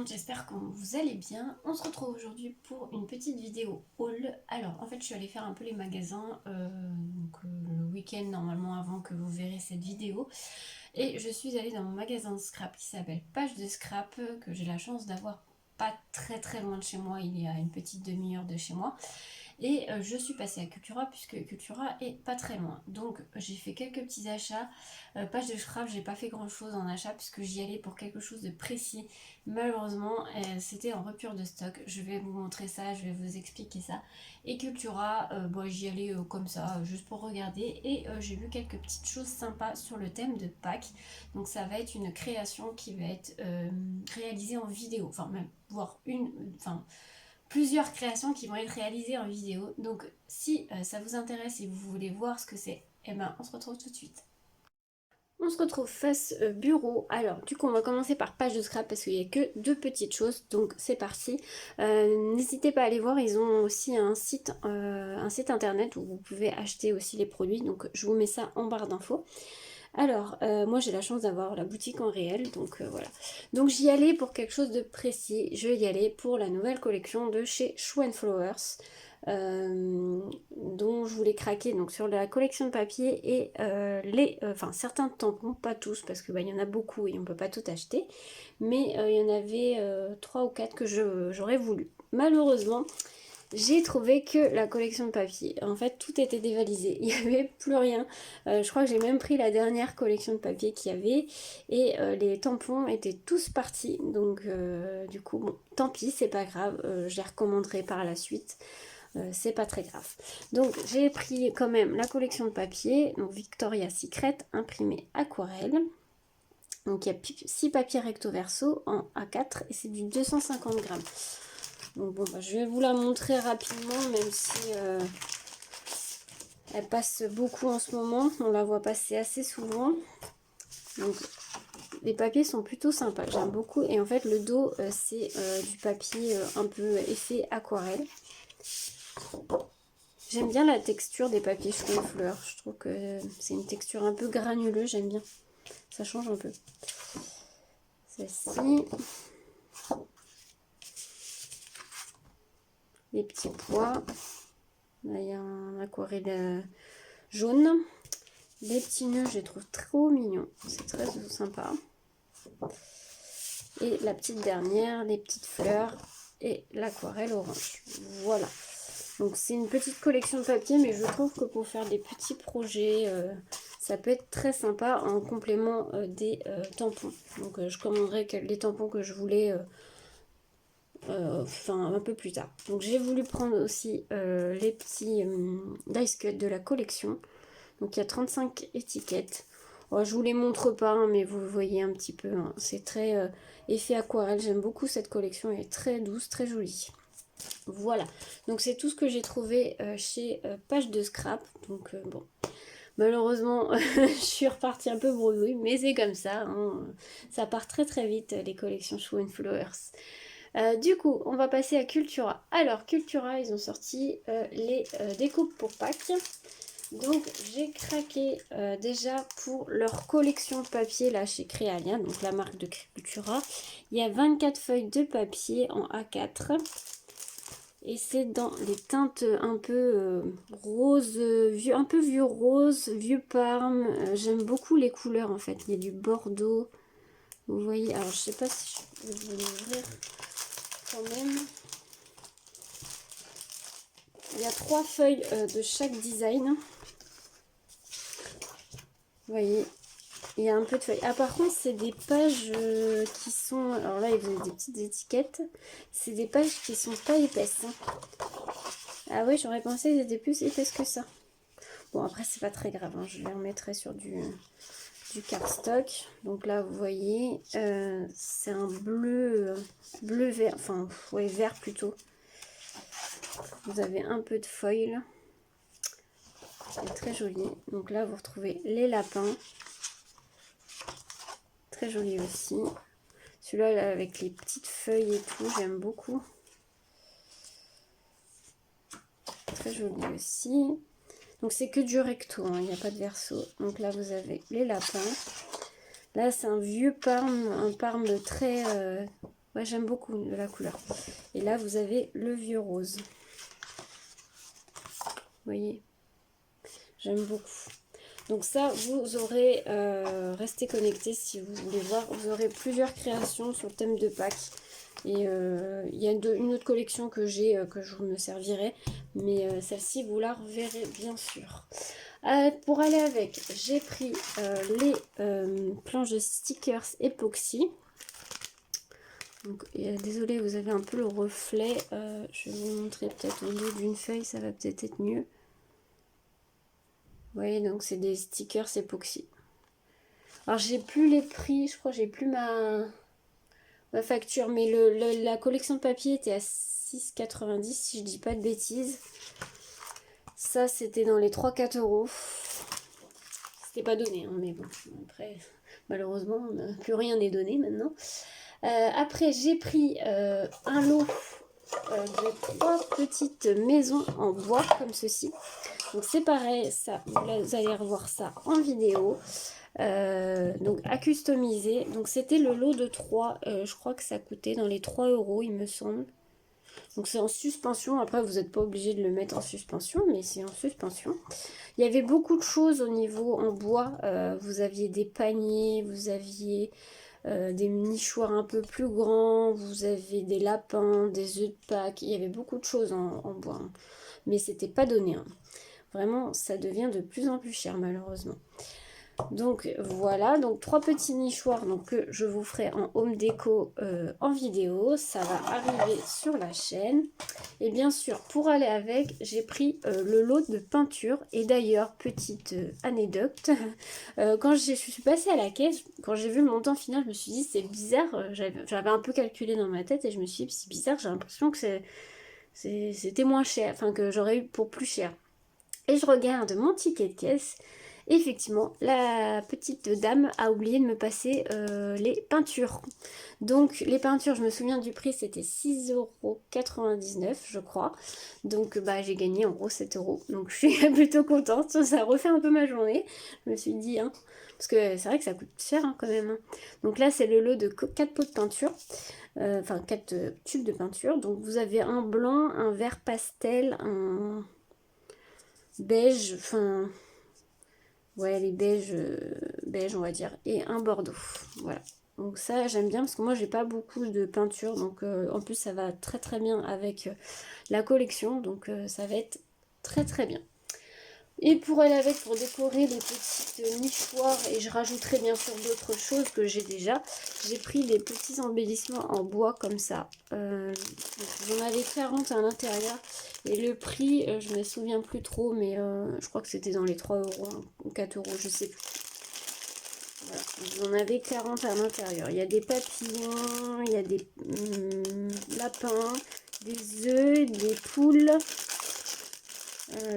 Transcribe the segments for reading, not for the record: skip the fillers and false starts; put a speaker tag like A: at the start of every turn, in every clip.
A: monde, j'espère que vous allez bien. On se retrouve aujourd'hui pour une petite vidéo haul. Alors en fait je suis allée faire un peu les magasins le week-end normalement avant que vous verrez cette vidéo. Et je suis allée dans mon magasin de scrap qui s'appelle Page de Scrap, que j'ai la chance d'avoir pas très loin de chez moi, il y a une petite demi-heure de chez moi. Et je suis passée à Cultura puisque Cultura est pas très loin. Donc j'ai fait quelques petits achats. Page de scrap, j'ai pas fait grand chose en achat puisque j'y allais pour quelque chose de précis. Malheureusement, c'était en rupture de stock. Je vais vous montrer ça, je vais vous expliquer ça. Et Cultura, j'y allais comme ça, juste pour regarder. Et j'ai vu quelques petites choses sympas sur le thème de Pâques. Donc ça va être une création qui va être réalisée en vidéo. Enfin même, voire plusieurs créations qui vont être réalisées en vidéo. Donc si ça vous intéresse et vous voulez voir ce que c'est, eh ben on se retrouve tout de suite. On se retrouve face bureau. Alors du coup on va commencer par Page de Scrap parce qu'il n'y a que deux petites choses. Donc c'est parti. N'hésitez pas à aller voir, ils ont aussi un site internet où vous pouvez acheter aussi les produits. Donc je vous mets ça en barre d'infos. Alors, moi j'ai la chance d'avoir la boutique en réel, donc voilà. Donc j'y allais pour quelque chose de précis, je vais y aller pour la nouvelle collection de chez Shoe Flowers, dont je voulais craquer donc sur la collection de papier et certains tampons, pas tous, parce que il y en a beaucoup et on peut pas tout acheter, mais il y en avait 3 ou 4 que j'aurais voulu. Malheureusement, j'ai trouvé que la collection de papier. En fait, tout était dévalisé. Il n'y avait plus rien. Je crois que j'ai même pris la dernière collection de papier qu'il y avait. Et les tampons étaient tous partis. Donc, du coup, bon, tant pis, c'est pas grave. Je les recommanderai par la suite. C'est pas très grave. Donc, j'ai pris quand même la collection de papier. Donc, Victoria's Secret, imprimé aquarelle. Donc, il y a 6 papiers recto verso en A4 et c'est du 250 grammes. Donc bon, je vais vous la montrer rapidement, même si elle passe beaucoup en ce moment. On la voit passer assez souvent. Donc les papiers sont plutôt sympas, j'aime beaucoup. Et en fait le dos, c'est du papier un peu effet aquarelle. J'aime bien la texture des papiers Shoe Flowers. Je trouve que c'est une texture un peu granuleuse, j'aime bien. Ça change un peu. Celle-ci. Les petits pois. Là, il y a un aquarelle jaune. Les petits nœuds, je les trouve trop mignons. C'est très sympa. Et la petite dernière, les petites fleurs et l'aquarelle orange. Voilà. Donc c'est une petite collection de papier, mais je trouve que pour faire des petits projets, ça peut être très sympa en complément des tampons. Donc je commanderai les tampons que je voulais un peu plus tard. Donc j'ai voulu prendre aussi les petits dice cut de la collection. Donc il y a 35 étiquettes. Oh, je vous les montre pas, hein, mais vous voyez un petit peu. Hein. C'est très effet aquarelle. J'aime beaucoup cette collection. Elle est très douce, très jolie. Voilà. Donc c'est tout ce que j'ai trouvé chez Page de Scrap. Donc bon. Malheureusement, je suis repartie un peu bredouille, mais c'est comme ça. Hein. Ça part très vite, les collections Shoe Flowers. Du coup, on va passer à Cultura. Alors, Cultura, ils ont sorti les découpes pour Pâques. Donc, j'ai craqué déjà pour leur collection de papier là chez Créalia, donc la marque de Cultura. Il y a 24 feuilles de papier en A4. Et c'est dans les teintes un peu rose, un peu vieux rose, vieux parme. J'aime beaucoup les couleurs en fait. Il y a du bordeaux. Vous voyez, alors je sais pas si je vais vous l'ouvrir quand même. Il y a 3 feuilles de chaque design. Vous voyez, il y a un peu de feuilles. Ah, par contre, c'est des pages qui sont... Alors là, il y a des petites étiquettes. C'est des pages qui sont pas épaisses. Hein. Ah oui, j'aurais pensé qu'elles étaient plus épaisses que ça. Bon, après, c'est pas très grave. Hein. Je les remettrai sur du cardstock. Donc là, vous voyez, c'est un bleu-vert. Enfin, ouais, vert plutôt. Vous avez un peu de foil. C'est très joli. Donc là, vous retrouvez les lapins. Très joli aussi. Celui-là, avec les petites feuilles et tout, j'aime beaucoup. Très joli aussi. Donc c'est que du recto, hein, il n'y a pas de verso. Donc là, vous avez les lapins. Là, c'est un vieux parme, un parme très Ouais, j'aime beaucoup la couleur. Et là, vous avez le vieux rose. Vous voyez, j'aime beaucoup. Donc ça, vous aurez, restez connectés si vous voulez voir, vous aurez plusieurs créations sur le thème de Pâques. Et il y a une autre collection que j'ai, que je vous me servirai. Mais celle-ci, vous la reverrez bien sûr. Pour aller avec, j'ai pris les planches de stickers époxy. Donc, désolé, vous avez un peu le reflet. Je vais vous montrer peut-être au lieu d'une feuille, ça va peut-être être mieux. Vous voyez, donc c'est des stickers époxy. Alors, j'ai plus les prix, je crois que j'ai plus ma facture, mais la collection de papier était à 6,90 si je dis pas de bêtises. Ça, c'était dans les 3-4 euros. C'était pas donné, hein, mais bon, après, malheureusement, plus rien n'est donné maintenant. Après, j'ai pris un lot de 3 petites maisons en bois comme ceci. Donc c'est pareil, ça, vous allez revoir ça en vidéo. Donc à customiser. Donc c'était le lot de 3. Je crois que ça coûtait dans les 3 euros, il me semble. Donc c'est en suspension. Après, vous n'êtes pas obligé de le mettre en suspension, mais c'est en suspension. Il y avait beaucoup de choses au niveau en bois. Vous aviez des paniers, vous aviez des nichoirs un peu plus grands, vous avez des lapins, des œufs de Pâques. Il y avait beaucoup de choses en bois. Hein. Mais c'était pas donné. Hein. Vraiment, ça devient de plus en plus cher malheureusement. Donc voilà, donc 3 petits nichoirs donc, que je vous ferai en home déco en vidéo. Ça va arriver sur la chaîne. Et bien sûr, pour aller avec, j'ai pris le lot de peinture. Et d'ailleurs, petite anecdote, quand je suis passée à la caisse, quand j'ai vu le montant final, je me suis dit c'est bizarre. J'avais un peu calculé dans ma tête et je me suis dit c'est bizarre, j'ai l'impression que c'était moins cher, enfin que j'aurais eu pour plus cher. Et je regarde mon ticket de caisse. Effectivement, la petite dame a oublié de me passer les peintures. Donc les peintures, je me souviens du prix, c'était 6,99 € je crois. Donc bah, j'ai gagné en gros 7 euros. Donc je suis plutôt contente, ça refait un peu ma journée. Je me suis dit, hein, parce que c'est vrai que ça coûte cher hein, quand même. Hein. Donc là c'est le lot de 4 pots de peinture. Enfin 4 tubes de peinture. Donc vous avez un blanc, un vert pastel, un beige, enfin... Ouais, les beiges, beige on va dire, et un bordeaux. Voilà. Donc ça j'aime bien parce que moi j'ai pas beaucoup de peinture. Donc en plus ça va très très bien avec la collection. Donc ça va être très très bien. Et pour aller avec, pour décorer les petites nichoirs, et je rajouterai bien sûr d'autres choses que j'ai déjà, j'ai pris des petits embellissements en bois comme ça. J'en avais 40 à l'intérieur. Et le prix, je me souviens plus trop, mais je crois que c'était dans les 3 euros ou 4 euros, je sais plus. Voilà, j'en avais 40 à l'intérieur. Il y a des papillons, il y a des lapins, des œufs, des poules.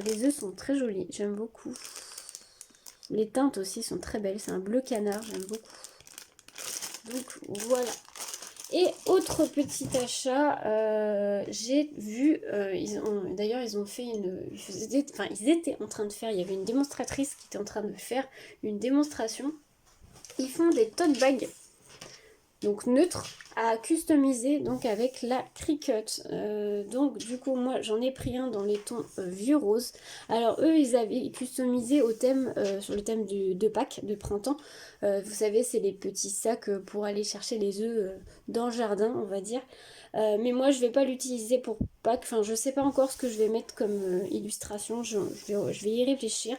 A: Les œufs sont très jolis, j'aime beaucoup. Les teintes aussi sont très belles, c'est un bleu canard, j'aime beaucoup. Donc voilà. Et autre petit achat, j'ai vu, d'ailleurs ils ont fait ils étaient en train de faire, il y avait une démonstratrice qui était en train de faire une démonstration. Ils font des tote bags, donc neutres, à customiser donc avec la Cricut. Donc du coup moi j'en ai pris un dans les tons vieux rose. Alors eux ils avaient customisé au thème, sur le thème de Pâques, de printemps. Vous savez c'est les petits sacs pour aller chercher les œufs dans le jardin on va dire. Mais moi je vais pas l'utiliser pour Pâques, enfin je sais pas encore ce que je vais mettre comme illustration, je vais y réfléchir.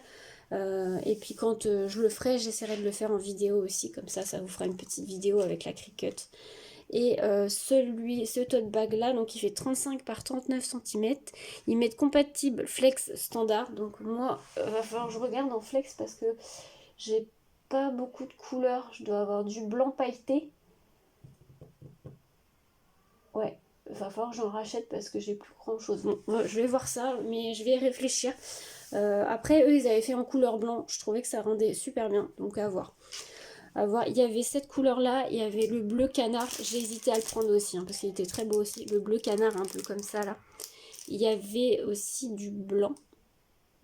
A: Et puis quand je le ferai, j'essaierai de le faire en vidéo aussi, comme ça vous fera une petite vidéo avec la Cricut. Et ce tote bag là, donc il fait 35 par 39 cm. Il m'est compatible flex standard. Donc moi, va falloir que je regarde en flex parce que j'ai pas beaucoup de couleurs. Je dois avoir du blanc pailleté. Ouais, va falloir que j'en rachète parce que j'ai plus grand chose. Bon, je vais voir ça, mais je vais y réfléchir. Après, eux, ils avaient fait en couleur blanc. Je trouvais que ça rendait super bien. Donc à voir. Il y avait cette couleur là, il y avait le bleu canard, j'ai hésité à le prendre aussi hein, parce qu'il était très beau aussi, le bleu canard un peu comme ça là. Il y avait aussi du blanc,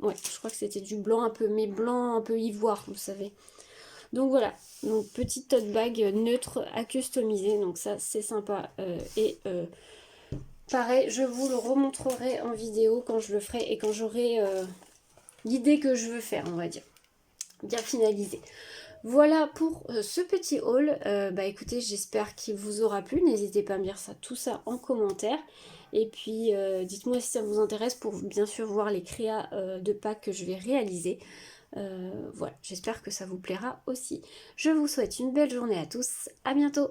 A: ouais je crois que c'était du blanc un peu, mais blanc un peu ivoire vous savez. Donc voilà, donc petite tote bag neutre à customiser, donc ça c'est sympa. Pareil, je vous le remontrerai en vidéo quand je le ferai et quand j'aurai l'idée que je veux faire, on va dire, bien finalisée. Voilà pour ce petit haul. Bah écoutez, j'espère qu'il vous aura plu. N'hésitez pas à me dire ça, tout ça en commentaire. Et puis dites-moi si ça vous intéresse pour bien sûr voir les créas de Pâques que je vais réaliser. Voilà, j'espère que ça vous plaira aussi. Je vous souhaite une belle journée à tous. À bientôt.